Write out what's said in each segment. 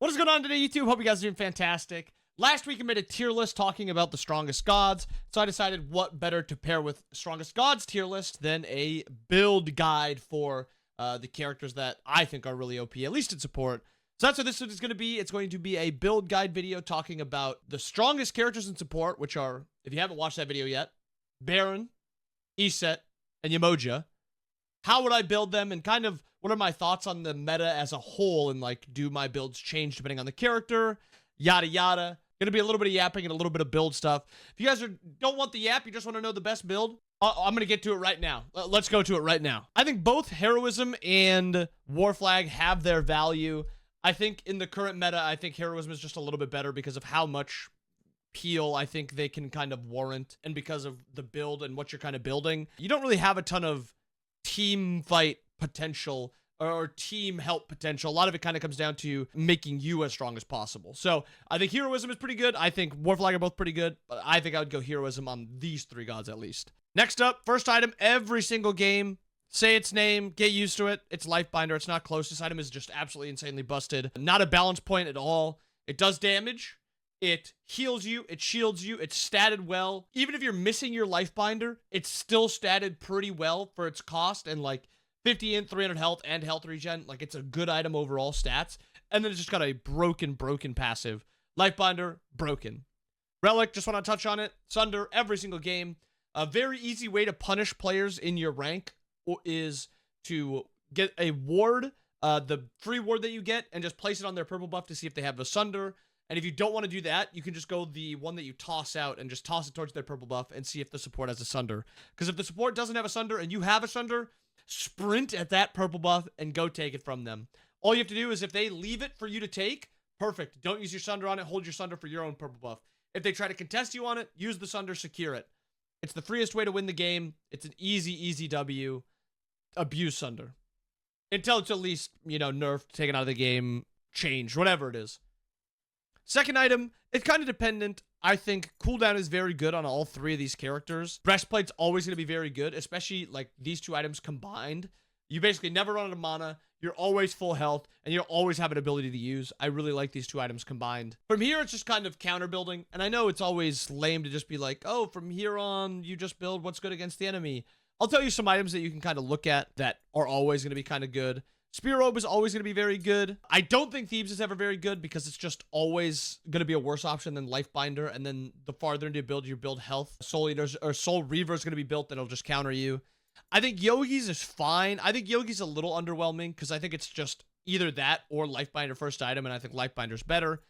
What is going on today, YouTube? Hope you guys are doing fantastic. Last week I made a tier list talking about the strongest gods, so I decided what better to pair with strongest gods tier list than a build guide for the characters that I think are really OP, at least in support. So that's what this is going to be. It's going to be a build guide video talking about the strongest characters in support, which are, if you haven't watched that video yet, Baron, Iset, and Yamoja. How would I build them, and kind of what are my thoughts on the meta as a whole, and like, do my builds change depending on the character, yada yada. Gonna be a little bit of yapping and a little bit of build stuff. If you guys don't want the yap, you just want to know the best build, I'm gonna get to it right now. Let's go to it right now. I think both Heroism and War Flag have their value. I think in the current meta, I think Heroism is just a little bit better because of how much peel I think they can kind of warrant, and because of the build and what you're kind of building. You don't really have a ton of team fight potential or team help potential. A lot of it kind of comes down to making you as strong as possible. So I think Heroism is pretty good. I think War Flag are both pretty good, but I think I would go Heroism on these three gods at least. Next up, first item, every single game. Say its name, get used to it. It's Lifebinder. It's not close. This item is just absolutely insanely busted. Not a balance point at all. It does damage. It heals you, it shields you, it's statted well. Even if you're missing your Lifebinder, it's still statted pretty well for its cost, and like 50 int, 300 health, and health regen. Like, it's a good item overall stats. And then it's just got a broken passive. Lifebinder, broken. Relic, just want to touch on it. Sunder, every single game. A very easy way to punish players in your rank is to get a ward, the free ward that you get, and just place it on their purple buff to see if they have a Sunder. And if you don't want to do that, you can just go the one that you toss out and just toss it towards their purple buff and see if the support has a Sunder. Because if the support doesn't have a Sunder and you have a Sunder, sprint at that purple buff and go take it from them. All you have to do is, if they leave it for you to take, perfect. Don't use your Sunder on it. Hold your Sunder for your own purple buff. If they try to contest you on it, use the Sunder, secure it. It's the freest way to win the game. It's an easy W. Abuse Sunder. Until it's at least, you know, nerfed, taken out of the game, changed, whatever it is. Second item, it's kind of dependent. I think cooldown is very good on all three of these characters. Breastplate's always going to be very good, especially like these two items combined. You basically never run out of mana, you're always full health, and you'll always have an ability to use. I really like these two items combined. From here, it's just kind of counter building, and I know it's always lame to just be like, oh, from here on, you just build what's good against the enemy. I'll tell you some items that you can kind of look at that are always going to be kind of good. Spear Robe is always going to be very good. I don't think Thieves is ever very good because it's just always going to be a worse option than Lifebinder. And then the farther into you build health, Soul Eaters or Soul Reaver is going to be built that'll just counter you. I think Yogi's is fine. I think Yogi's a little underwhelming because I think it's just either that or Lifebinder first item, and I think Lifebinder's better.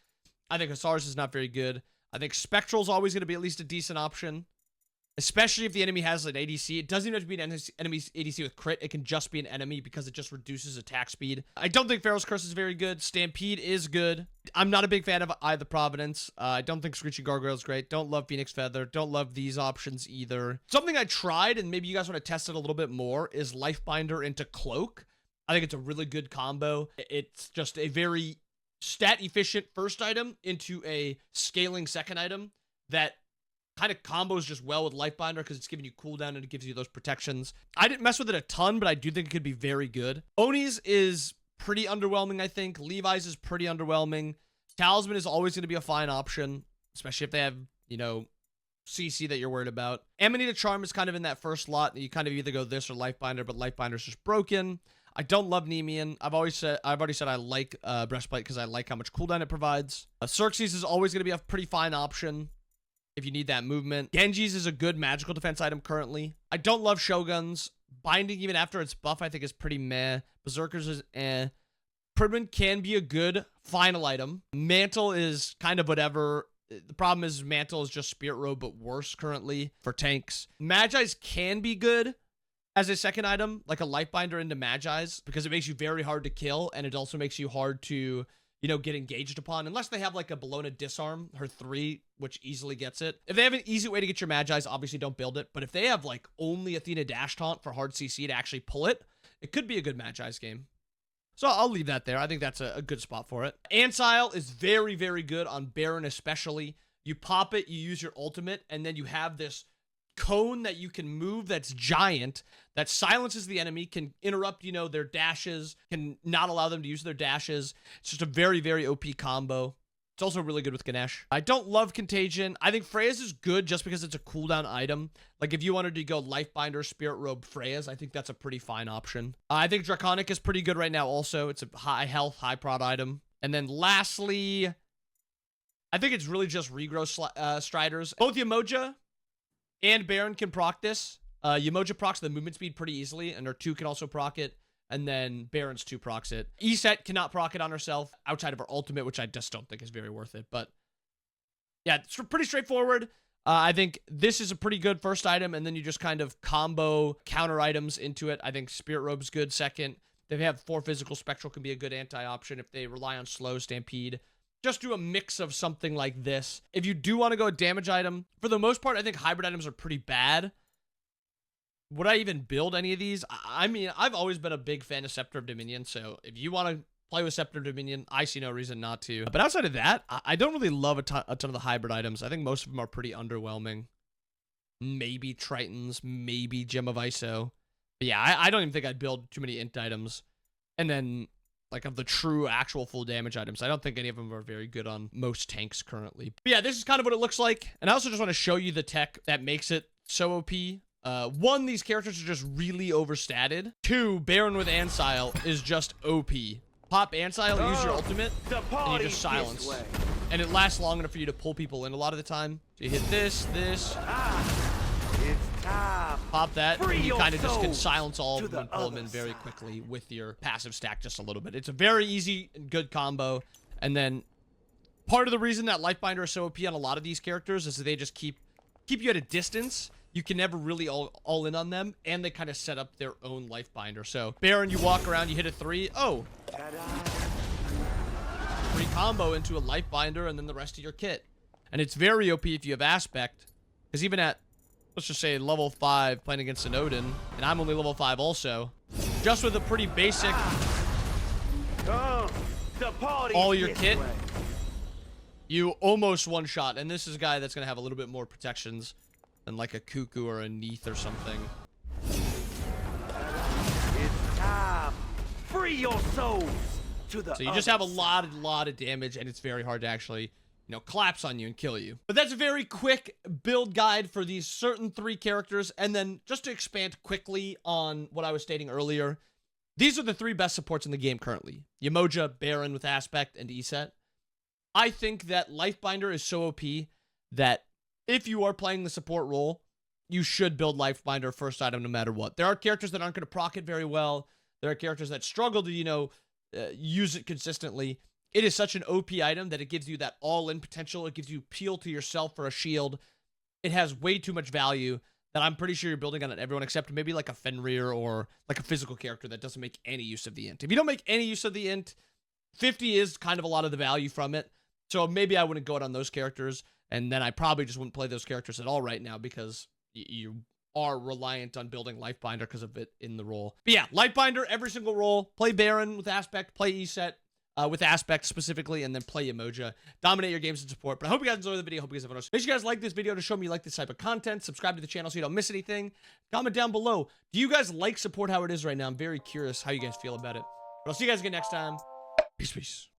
I think Hussars is not very good. I think Spectral's always going to be at least a decent option, especially if the enemy has an ADC. It doesn't even have to be an enemy's ADC with crit. It can just be an enemy because it just reduces attack speed. I don't think Pharaoh's Curse is very good. Stampede is good. I'm not a big fan of Eye of the Providence. I don't think Screeching Gargoyle is great. Don't love Phoenix Feather. Don't love these options either. Something I tried, and maybe you guys want to test it a little bit more, is Lifebinder into Cloak. I think it's a really good combo. It's just a very stat-efficient first item into a scaling second item that kind of combos just well with Lifebinder because it's giving you cooldown and it gives you those protections. I didn't mess with it a ton, but I do think it could be very good. Oni's is pretty underwhelming, I think. Levi's is pretty underwhelming. Talisman is always going to be a fine option, especially if they have, you know, CC that you're worried about. Amanita Charm is kind of in that first slot. You kind of either go this or Lifebinder, but Lifebinder's just broken. I don't love Nemean. I've already said I like Breastplate because I like how much cooldown it provides. Xerxes is always going to be a pretty fine option if you need that movement. Genji's is a good magical defense item currently. I don't love Shoguns. Binding, even after its buff, I think is pretty meh. Berserkers is eh. Pridman can be a good final item. Mantle is kind of whatever. The problem is Mantle is just Spirit Robe, but worse currently for tanks. Magi's can be good as a second item, like a Lifebinder into Magi's, because it makes you very hard to kill, and it also makes you hard to, you know, get engaged upon, unless they have like a Bellona Disarm, her 3, which easily gets it. If they have an easy way to get your Magi's, obviously don't build it, but if they have like only Athena Dash Taunt for hard CC to actually pull it, it could be a good Magi's game. So I'll leave that there. I think that's a good spot for it. Ancile is very, very good on Baron especially. You pop it, you use your ultimate, and then you have this cone that you can move that's giant, that silences the enemy, can interrupt, you know, their dashes, can not allow them to use their dashes. It's just a very, very OP combo. It's also really good with Ganesh. I don't love Contagion. I think Freya's is good just because it's a cooldown item. Like, if you wanted to go Lifebinder, Spirit Robe, Freya's, I think that's a pretty fine option. I think Draconic is pretty good right now also. It's a high health, high prod item. And then lastly, I think it's really just regrow Striders. Both Yamoja and Baron can proc this. Yamoja procs the movement speed pretty easily, and her 2 can also proc it. And then Baron's 2 procs it. Eset cannot proc it on herself outside of her ultimate, which I just don't think is very worth it. But yeah, it's pretty straightforward. I think this is a pretty good first item, and then you just kind of combo counter items into it. I think Spirit Robe's good second. If they have 4 physical, Spectral can be a good anti-option. If they rely on slow, Stampede. Just do a mix of something like this. If you do want to go a damage item, for the most part, I think hybrid items are pretty bad. Would I even build any of these? I mean, I've always been a big fan of Scepter of Dominion, so if you want to play with Scepter of Dominion, I see no reason not to. But outside of that, I don't really love a ton of the hybrid items. I think most of them are pretty underwhelming. Maybe Tritons, maybe Gem of Iso. But yeah, I don't even think I'd build too many int items. And then, like, of the true, actual full damage items, I don't think any of them are very good on most tanks currently. But yeah, this is kind of what it looks like. And I also just want to show you the tech that makes it so OP. 1, these characters are just really overstated. 2, Baron with Ansile is just OP. Pop Ansile, use your ultimate, and you just silence. And it lasts long enough for you to pull people in a lot of the time. So you hit this, it's time. Pop that, and you kind of just can silence all of them and pull them in very quickly with your passive stack just a little bit. It's a very easy and good combo. And then part of the reason that Lifebinder is so OP on a lot of these characters is that they just keep you at a distance. You can never really all in on them, and they kind of set up their own Lifebinder. So, Baron, you walk around, you hit a 3. Oh! Free combo into a Lifebinder, and then the rest of your kit. And it's very OP if you have Aspect, because even at, let's just say, level 5, playing against an Odin, and I'm only level 5 also, just with a pretty basic all your kit, you almost one-shot. And this is a guy that's going to have a little bit more protections than like a Cuckoo or a Neath or something. It's time. Free your souls to the So you just have a lot of damage, and it's very hard to actually, you know, collapse on you and kill you. But that's a very quick build guide for these certain 3 characters. And then just to expand quickly on what I was stating earlier, these are the 3 best supports in the game currently. Yamoja, Baron with Aspect, and Eset. I think that Lifebinder is so OP that if you are playing the support role, you should build Lifebinder first item no matter what. There are characters that aren't going to proc it very well. There are characters that struggle to, you know, use it consistently. It is such an OP item that it gives you that all-in potential. It gives you peel to yourself for a shield. It has way too much value that I'm pretty sure you're building on it everyone except maybe like a Fenrir or like a physical character that doesn't make any use of the int. If you don't make any use of the int, 50 is kind of a lot of the value from it. So maybe I wouldn't go out on those characters. And then I probably just wouldn't play those characters at all right now because you are reliant on building Lifebinder because of it in the role. But yeah, Lifebinder, every single role. Play Baron with Aspect, play Eset with Aspect specifically, and then play Yamoja. Dominate your games and support. But I hope you guys enjoyed the video. I hope you guys have fun. Make sure you guys like this video to show me you like this type of content. Subscribe to the channel so you don't miss anything. Comment down below. Do you guys like support how it is right now? I'm very curious how you guys feel about it. But I'll see you guys again next time. Peace, peace.